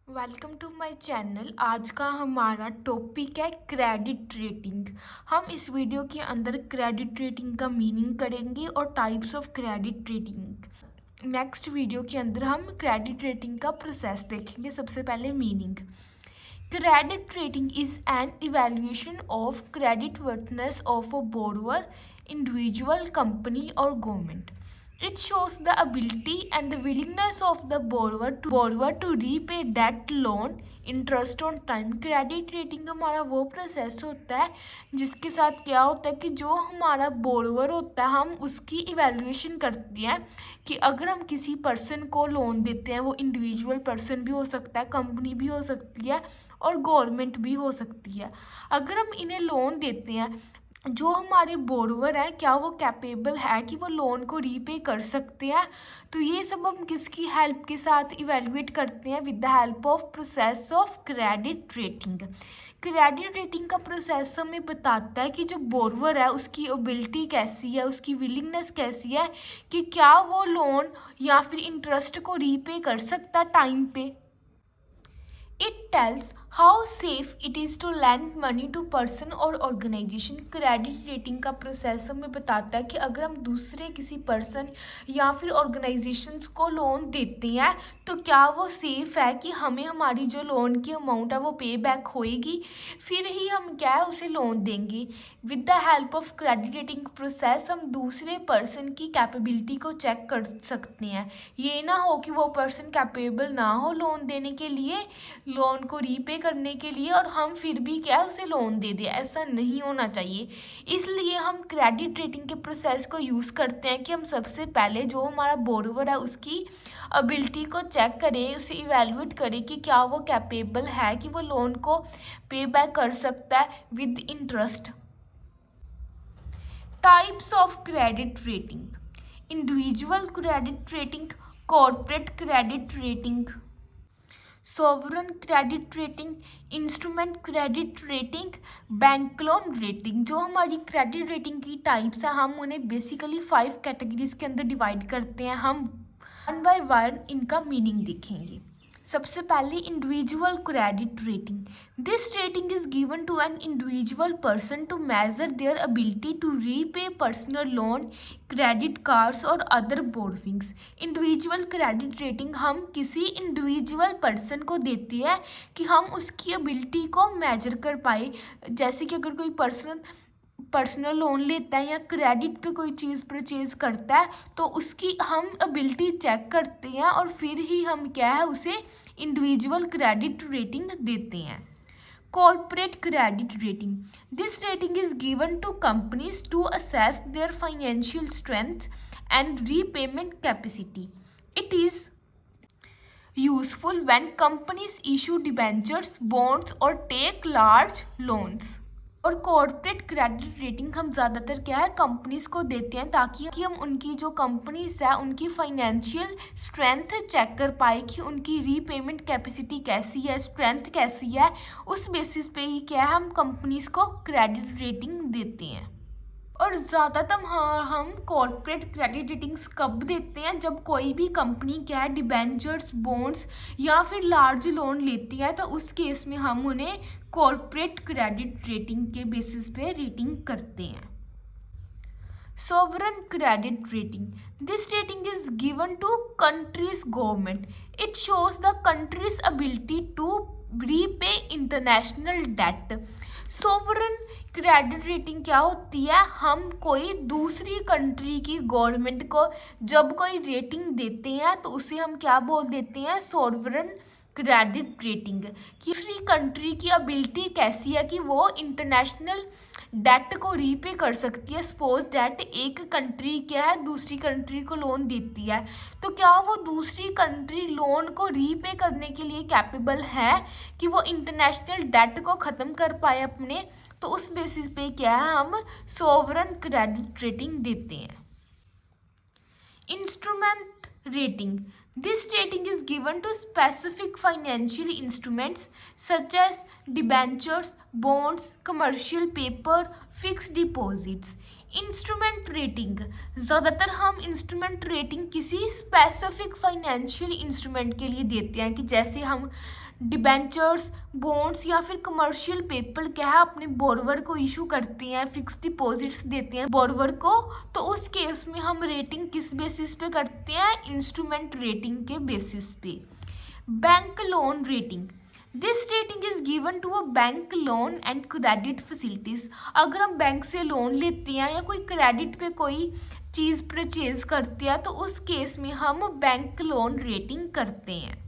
Welcome to my channel. आज का हमारा टॉपिक है क्रेडिट रेटिंग। हम इस वीडियो के अंदर क्रेडिट रेटिंग का मीनिंग करेंगे और types of credit rating. Next video के अंदर हम क्रेडिट रेटिंग का प्रोसेस देखेंगे। सबसे पहले meaning. Credit rating is an evaluation of credit वर्थनेस of a borrower, individual, company और government. It shows the ability and the willingness of the borrower to repay debt, loan, interest on time. Credit rating हमारा वो process होता है जिसके साथ क्या होता है कि जो हमारा बोरोवर होता है हम उसकी इवेल्युएशन करते हैं कि अगर हम किसी पर्सन को लोन देते हैं, वो इंडिविजुअल पर्सन भी हो सकता है, कंपनी भी हो सकती है और गवर्नमेंट भी हो सकती है. अगर हम इन्हें लोन देते हैं, जो हमारे बोरोवर है क्या वो कैपेबल है कि वो लोन को रीपे कर सकते हैं. तो ये सब हम किसकी हेल्प के साथ इवेलुएट करते हैं? With the help of process of credit rating. Credit rating का प्रोसेस हमें बताता है कि जो बोरोवर है उसकी एबिलिटी कैसी है, उसकी विलिंगनेस कैसी है कि क्या वो लोन या फिर इंटरेस्ट को रीपे कर सकता है टाइम पे. It tells how safe it is to lend money to person और organization. क्रेडिट रेटिंग का प्रोसेस हमें बताता है कि अगर हम दूसरे किसी पर्सन या फिर ऑर्गेनाइजेशंस को लोन देते हैं तो क्या वो सेफ़ है कि हमें हमारी जो लोन की अमाउंट है वो पे बैक होएगी, फिर ही हम क्या है उसे लोन देंगे. With the help of credit rating process हम दूसरे पर्सन की कैपेबिलिटी को चेक कर सकते हैं. ये ना हो कि वो पर्सन कैपेबल ना हो लोन देने के लिए, लोन को रीपे करने के लिए, और हम फिर भी क्या है उसे लोन दे दें. ऐसा नहीं होना चाहिए. इसलिए हम क्रेडिट रेटिंग के प्रोसेस को यूज़ करते हैं कि हम सबसे पहले जो हमारा बोरोवर है उसकी एबिलिटी को चेक करें, उसे इवेलुएट करें कि क्या वो कैपेबल है कि वो लोन को पे बैक कर सकता है with interest. Types of credit rating. Individual credit rating, corporate credit rating, sovereign credit rating, instrument credit rating, bank loan rating. जो हमारी क्रेडिट रेटिंग की टाइप्स हैं हम उन्हें बेसिकली 5 कैटेगरीज के अंदर डिवाइड करते हैं. हम वन बाय वन इनका मीनिंग देखेंगे. सबसे पहले individual credit rating. This rating is given to an individual person to measure their ability to repay personal loan, credit cards और other borrowings. Individual credit rating हम किसी इंडिविजुअल पर्सन को देती है कि हम उसकी एबिलिटी को मेजर कर पाए. जैसे कि अगर कोई पर्सनल लोन लेता है या क्रेडिट पे कोई चीज़ परचेज करता है तो उसकी हम एबिलिटी चेक करते हैं और फिर ही हम क्या है उसे इंडिविजुअल क्रेडिट रेटिंग देते हैं. Corporate credit rating. This rating is given to companies to assess their financial strength and repayment capacity. It is useful when companies issue debentures, bonds or take large loans. और corporate credit rating हम ज़्यादातर क्या है companies को देते हैं ताकि हम उनकी जो कंपनीज है उनकी फाइनेंशियल स्ट्रेंथ चेक कर पाए कि उनकी रीपेमेंट कैपेसिटी कैसी है, स्ट्रेंथ कैसी है. उस बेसिस पे ही क्या है हम कंपनीज को क्रेडिट रेटिंग देते हैं. और ज़्यादातर हम कॉर्पोरेट क्रेडिट रेटिंग्स कब देते हैं? जब कोई भी कंपनी क्या है डिबेंचर्स, बॉन्ड्स या फिर लार्ज लोन लेती है तो उस केस में हम उन्हें कॉर्पोरेट क्रेडिट रेटिंग के बेसिस पे रेटिंग करते हैं. Sovereign credit rating. This rating is given to country's government. It shows the country's ability to repay international debt. Sovereign credit rating क्या होती है? हम कोई दूसरी कंट्री की गवर्नमेंट को जब कोई रेटिंग देते हैं तो उसे हम क्या बोल देते हैं? Sovereign credit rating. दूसरी कंट्री की एबिलिटी कैसी है कि वो इंटरनेशनल डेट को रीपे कर सकती है. सपोज डेट एक कंट्री क्या है दूसरी कंट्री को लोन देती है तो क्या वो दूसरी कंट्री लोन को रीपे करने के लिए कैपेबल है कि वो इंटरनेशनल डेट को ख़त्म कर पाए अपने. तो उस बेसिस पे क्या है हम सोवरन क्रेडिट रेटिंग देते हैं. Instrument rating. This rating is given to specific financial instruments such as debentures, bonds, commercial paper, fixed deposits. Instrument rating, ज़्यादातर हम इंस्ट्रूमेंट रेटिंग किसी स्पेसिफिक फाइनेंशियल इंस्ट्रूमेंट के लिए देते हैं कि जैसे हम डिबेंचर्स, बॉन्ड्स या फिर कमर्शियल पेपर क्या है अपने बोरवर को इशू करते हैं, फिक्स डिपॉजिट्स देते हैं बोरवर को, तो उस केस में हम रेटिंग किस बेसिस पे करते हैं, इंस्ट्रूमेंट रेटिंग के बेसिस पे। Bank loan rating, this rating is given to a bank loan and credit facilities. अगर हम बैंक से लोन लेते हैं या कोई क्रेडिट पे कोई चीज़ परचेज करते हैं तो उस केस में हम बैंक लोन रेटिंग करते हैं।